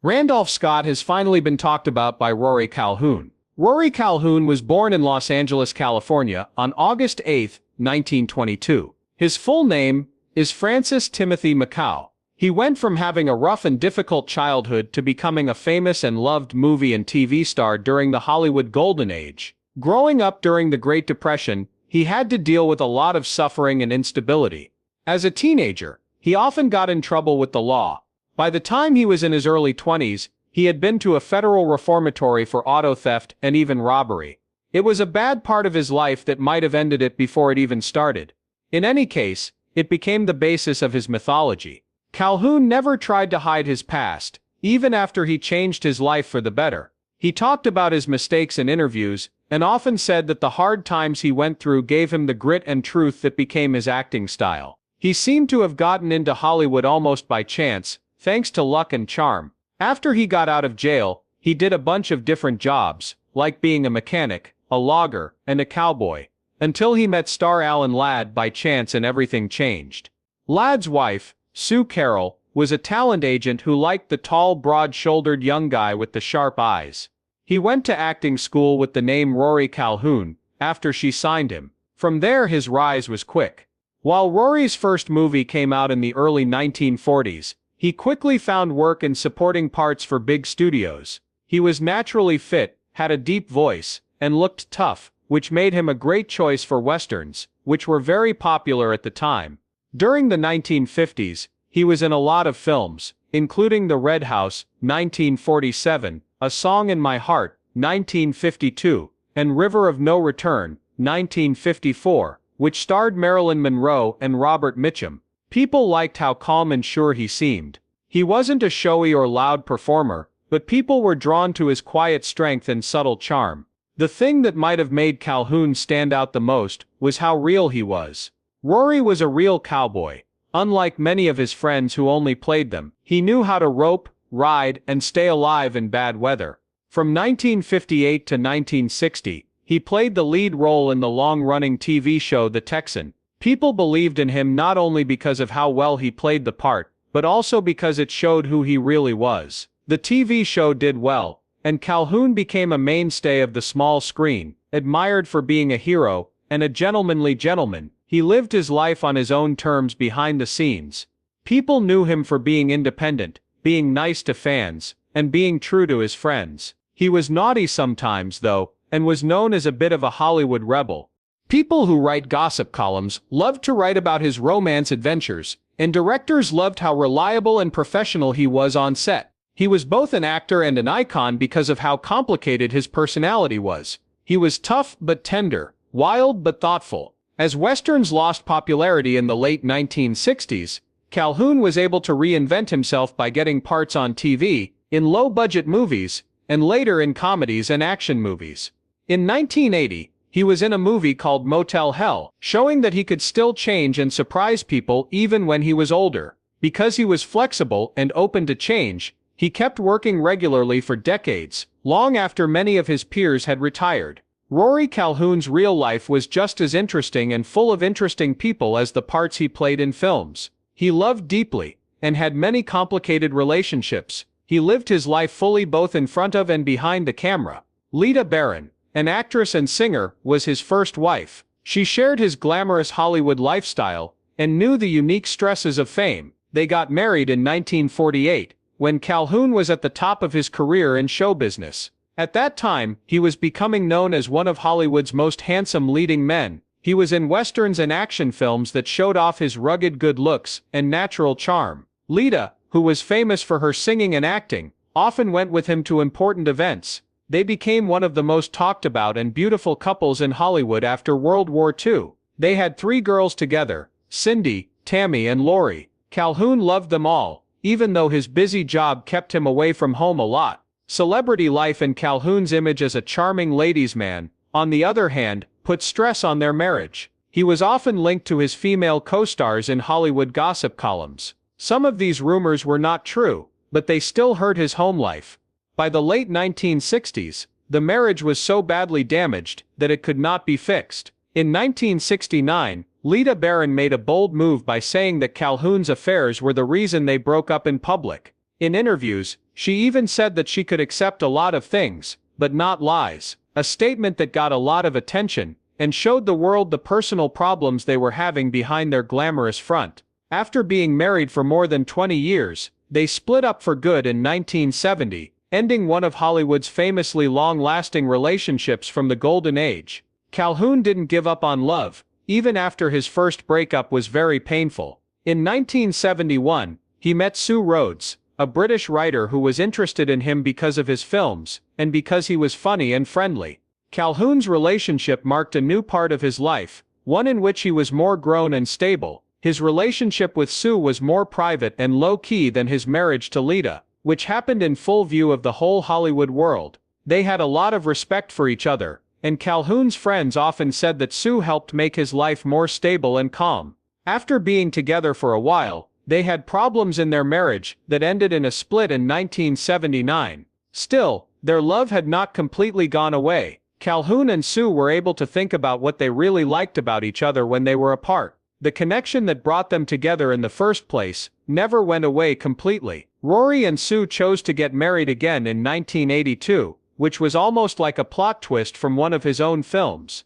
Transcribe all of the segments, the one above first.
Randolph Scott has finally been talked about by Rory Calhoun. Rory Calhoun was born in Los Angeles, California, on August 8, 1922. His full name is Francis Timothy McCow. He went from having a rough and difficult childhood to becoming a famous and loved movie and TV star during the Hollywood Golden Age. Growing up during the Great Depression, he had to deal with a lot of suffering and instability. As a teenager, he often got in trouble with the law. By the time he was in his early 20s, he had been to a federal reformatory for auto theft and even robbery. It was a bad part of his life that might have ended it before it even started. In any case, it became the basis of his mythology. Calhoun never tried to hide his past, even after he changed his life for the better. He talked about his mistakes in interviews, and often said that the hard times he went through gave him the grit and truth that became his acting style. He seemed to have gotten into Hollywood almost by chance, thanks to luck and charm. After he got out of jail, he did a bunch of different jobs, like being a mechanic, a logger, and a cowboy, until he met star Alan Ladd by chance and everything changed. Ladd's wife, Sue Carroll, was a talent agent who liked the tall, broad-shouldered young guy with the sharp eyes. He went to acting school with the name Rory Calhoun, after she signed him. From there his rise was quick. While Rory's first movie came out in the early 1940s, he quickly found work in supporting parts for big studios. He was naturally fit, had a deep voice, and looked tough, which made him a great choice for westerns, which were very popular at the time. During the 1950s, he was in a lot of films, including The Red House, 1947, A Song in My Heart, 1952, and River of No Return, 1954, which starred Marilyn Monroe and Robert Mitchum. People liked how calm and sure he seemed. He wasn't a showy or loud performer, but people were drawn to his quiet strength and subtle charm. The thing that might have made Calhoun stand out the most was how real he was. Rory was a real cowboy. Unlike many of his friends who only played them, he knew how to rope, ride, and stay alive in bad weather. From 1958 to 1960, he played the lead role in the long-running TV show The Texan. People believed in him not only because of how well he played the part, but also because it showed who he really was. The TV show did well, and Calhoun became a mainstay of the small screen, admired for being a hero, and a gentlemanly gentleman. He lived his life on his own terms behind the scenes. People knew him for being independent, being nice to fans, and being true to his friends. He was naughty sometimes, though, and was known as a bit of a Hollywood rebel. People who write gossip columns loved to write about his romance adventures, and directors loved how reliable and professional he was on set. He was both an actor and an icon because of how complicated his personality was. He was tough but tender, wild but thoughtful. As westerns lost popularity in the late 1960s, Calhoun was able to reinvent himself by getting parts on TV, in low-budget movies, and later in comedies and action movies. In 1980, he was in a movie called Motel Hell, showing that he could still change and surprise people even when he was older. Because he was flexible and open to change, he kept working regularly for decades, long after many of his peers had retired. Rory Calhoun's real life was just as interesting and full of interesting people as the parts he played in films. He loved deeply, and had many complicated relationships. He lived his life fully both in front of and behind the camera. Lita Barron, an actress and singer, was his first wife. She shared his glamorous Hollywood lifestyle, and knew the unique stresses of fame. They got married in 1948, when Calhoun was at the top of his career in show business. At that time, he was becoming known as one of Hollywood's most handsome leading men. He was in westerns and action films that showed off his rugged good looks and natural charm. Lita, who was famous for her singing and acting, often went with him to important events. They became one of the most talked about and beautiful couples in Hollywood after World War II. They had 3 girls together, Cindy, Tammy, and Lori. Calhoun loved them all, even though his busy job kept him away from home a lot. Celebrity life and Calhoun's image as a charming ladies' man, on the other hand, put stress on their marriage. He was often linked to his female co-stars in Hollywood gossip columns. Some of these rumors were not true, but they still hurt his home life. By the late 1960s, the marriage was so badly damaged that it could not be fixed. In 1969, Lita Barron made a bold move by saying that Calhoun's affairs were the reason they broke up in public. In interviews, she even said that she could accept a lot of things, but not lies, a statement that got a lot of attention and showed the world the personal problems they were having behind their glamorous front. After being married for more than 20 years, they split up for good in 1970, ending one of Hollywood's famously long-lasting relationships from the Golden Age. Calhoun didn't give up on love, even after his first breakup was very painful. In 1971, he met Sue Rhodes, a British writer who was interested in him because of his films, and because he was funny and friendly. Calhoun's relationship marked a new part of his life, one in which he was more grown and stable. His relationship with Sue was more private and low-key than his marriage to Lita, which happened in full view of the whole Hollywood world. They had a lot of respect for each other, and Calhoun's friends often said that Sue helped make his life more stable and calm. After being together for a while, they had problems in their marriage that ended in a split in 1979. Still, their love had not completely gone away. Calhoun and Sue were able to think about what they really liked about each other when they were apart. The connection that brought them together in the first place never went away completely. Rory and Sue chose to get married again in 1982, which was almost like a plot twist from one of his own films.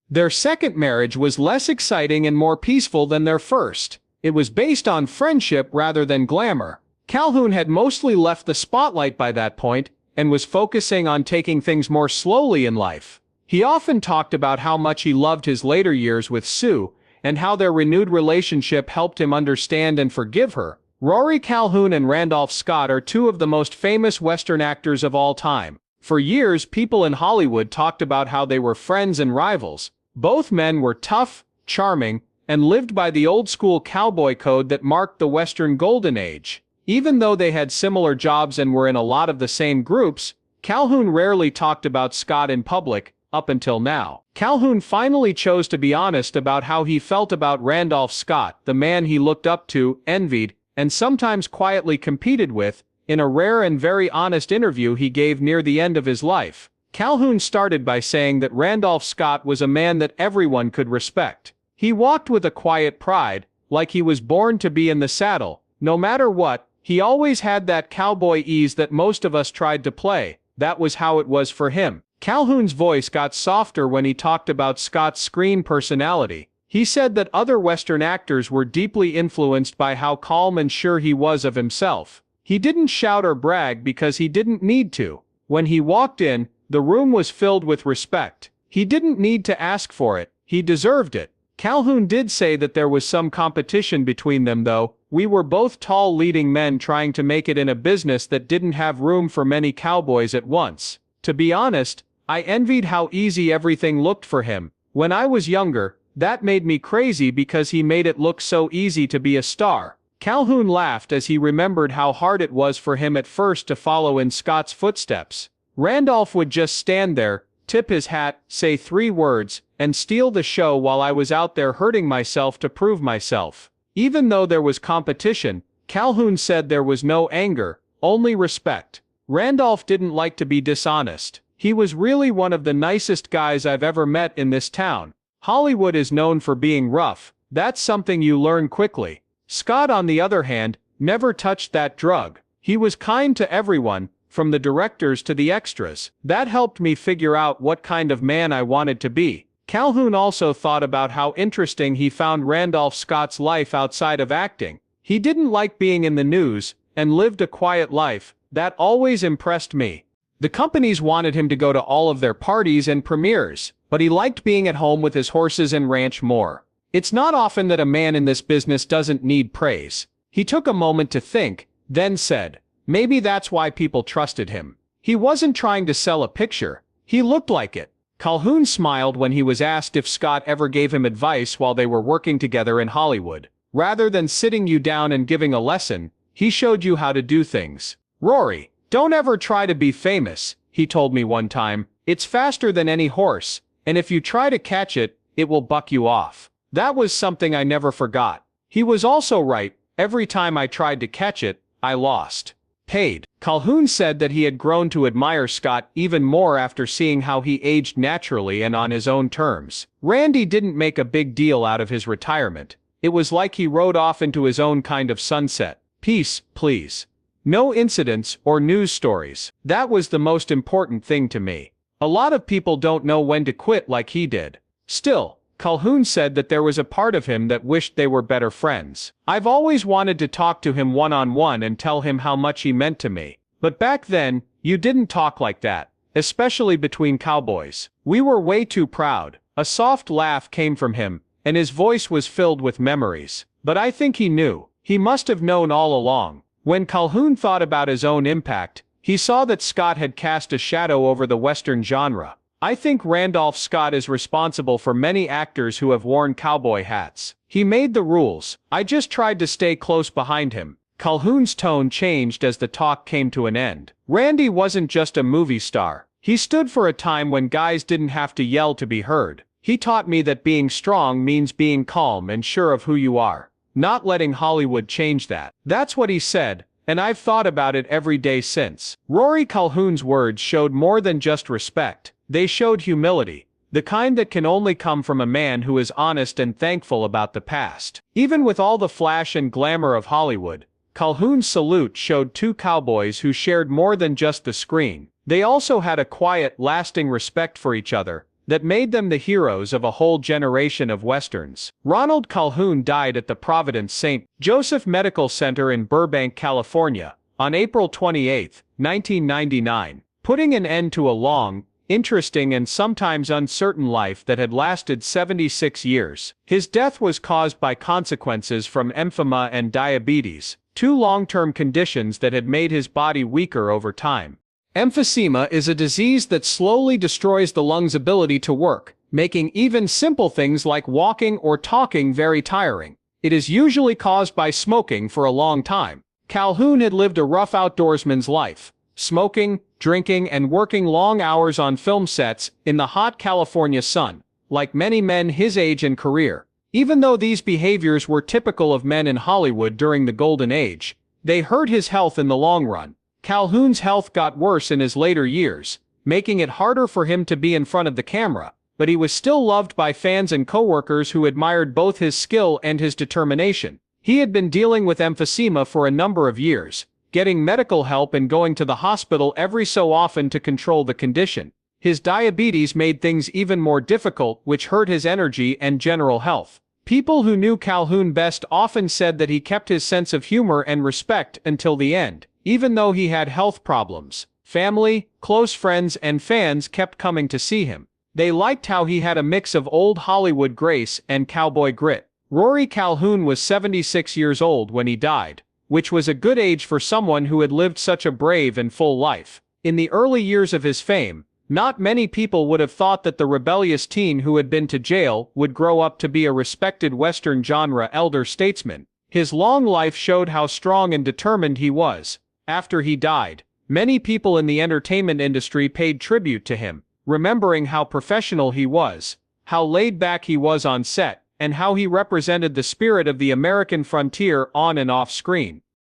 Their second marriage was less exciting and more peaceful than their first. It was based on friendship rather than glamour. Calhoun had mostly left the spotlight by that point, and was focusing on taking things more slowly in life. He often talked about how much he loved his later years with Sue, and how their renewed relationship helped him understand and forgive her. Rory Calhoun and Randolph Scott are two of the most famous Western actors of all time. For years, people in Hollywood talked about how they were friends and rivals. Both men were tough, charming, and lived by the old-school cowboy code that marked the Western Golden Age. Even though they had similar jobs and were in a lot of the same groups, Calhoun rarely talked about Scott in public, up until now. Calhoun finally chose to be honest about how he felt about Randolph Scott, the man he looked up to, envied, and sometimes quietly competed with, in a rare and very honest interview he gave near the end of his life. Calhoun started by saying that Randolph Scott was a man that everyone could respect. He walked with a quiet pride, like he was born to be in the saddle. No matter what, he always had that cowboy ease that most of us tried to play. That was how it was for him. Calhoun's voice got softer when he talked about Scott's screen personality. He said that other Western actors were deeply influenced by how calm and sure he was of himself. He didn't shout or brag because he didn't need to. When he walked in, the room was filled with respect. He didn't need to ask for it, he deserved it. Calhoun did say that there was some competition between them though. We were both tall leading men trying to make it in a business that didn't have room for many cowboys at once. To be honest, I envied how easy everything looked for him. When I was younger, that made me crazy because he made it look so easy to be a star. Calhoun laughed as he remembered how hard it was for him at first to follow in Scott's footsteps. Randolph would just stand there, tip his hat, say 3 words, and steal the show while I was out there hurting myself to prove myself. Even though there was competition, Calhoun said there was no anger, only respect. Randolph didn't like to be dishonest. He was really one of the nicest guys I've ever met in this town. Hollywood is known for being rough. That's something you learn quickly. Scott, on the other hand, never touched that drug. He was kind to everyone, from the directors to the extras. That helped me figure out what kind of man I wanted to be. Calhoun also thought about how interesting he found Randolph Scott's life outside of acting. He didn't like being in the news, and lived a quiet life. That always impressed me. The companies wanted him to go to all of their parties and premieres, but he liked being at home with his horses and ranch more. It's not often that a man in this business doesn't need praise. He took a moment to think, then said, maybe that's why people trusted him. He wasn't trying to sell a picture. He looked like it. Calhoun smiled when he was asked if Scott ever gave him advice while they were working together in Hollywood. Rather than sitting you down and giving a lesson, he showed you how to do things. Rory, don't ever try to be famous, he told me one time. It's faster than any horse, and if you try to catch it, it will buck you off. That was something I never forgot. He was also right. Every time I tried to catch it, I lost. Paid. Calhoun said that he had grown to admire Scott even more after seeing how he aged naturally and on his own terms. Randy didn't make a big deal out of his retirement. It was like he rode off into his own kind of sunset. Peace, please. No incidents or news stories. That was the most important thing to me. A lot of people don't know when to quit like he did. Still, Calhoun said that there was a part of him that wished they were better friends. I've always wanted to talk to him one-on-one and tell him how much he meant to me. But back then, you didn't talk like that, especially between cowboys. We were way too proud. A soft laugh came from him, and his voice was filled with memories. But I think he knew. He must have known all along. When Calhoun thought about his own impact, he saw that Scott had cast a shadow over the Western genre. I think Randolph Scott is responsible for many actors who have worn cowboy hats. He made the rules. I just tried to stay close behind him. Calhoun's tone changed as the talk came to an end. Randy wasn't just a movie star. He stood for a time when guys didn't have to yell to be heard. He taught me that being strong means being calm and sure of who you are. Not letting Hollywood change that. That's what he said, and I've thought about it every day since. Rory Calhoun's words showed more than just respect. They showed humility, the kind that can only come from a man who is honest and thankful about the past. Even with all the flash and glamour of Hollywood, Calhoun's salute showed two cowboys who shared more than just the screen. They also had a quiet, lasting respect for each other that made them the heroes of a whole generation of westerns. Ronald Calhoun died at the Providence St. Joseph Medical Center in Burbank, California, on April 28, 1999, putting an end to a long, interesting and sometimes uncertain life that had lasted 76 years. His death was caused by consequences from emphysema and diabetes, two long-term conditions that had made his body weaker over time. Emphysema is a disease that slowly destroys the lungs' ability to work, making even simple things like walking or talking very tiring. It is usually caused by smoking for a long time. Calhoun had lived a rough outdoorsman's life, smoking, drinking and working long hours on film sets in the hot California sun, like many men his age and career. Even though these behaviors were typical of men in Hollywood during the Golden Age, they hurt his health in the long run. Calhoun's health got worse in his later years, making it harder for him to be in front of the camera, but he was still loved by fans and coworkers who admired both his skill and his determination. He had been dealing with emphysema for a number of years, getting medical help and going to the hospital every so often to control the condition. His diabetes made things even more difficult, which hurt his energy and general health. People who knew Calhoun best often said that he kept his sense of humor and respect until the end. Even though he had health problems, family, close friends and fans kept coming to see him. They liked how he had a mix of old Hollywood grace and cowboy grit. Rory Calhoun was 76 years old when he died, which was a good age for someone who had lived such a brave and full life. In the early years of his fame, not many people would have thought that the rebellious teen who had been to jail would grow up to be a respected Western genre elder statesman. His long life showed how strong and determined he was. After he died, many people in the entertainment industry paid tribute to him, remembering how professional he was, how laid back he was on set, and how he represented the spirit of the American frontier on and off screen.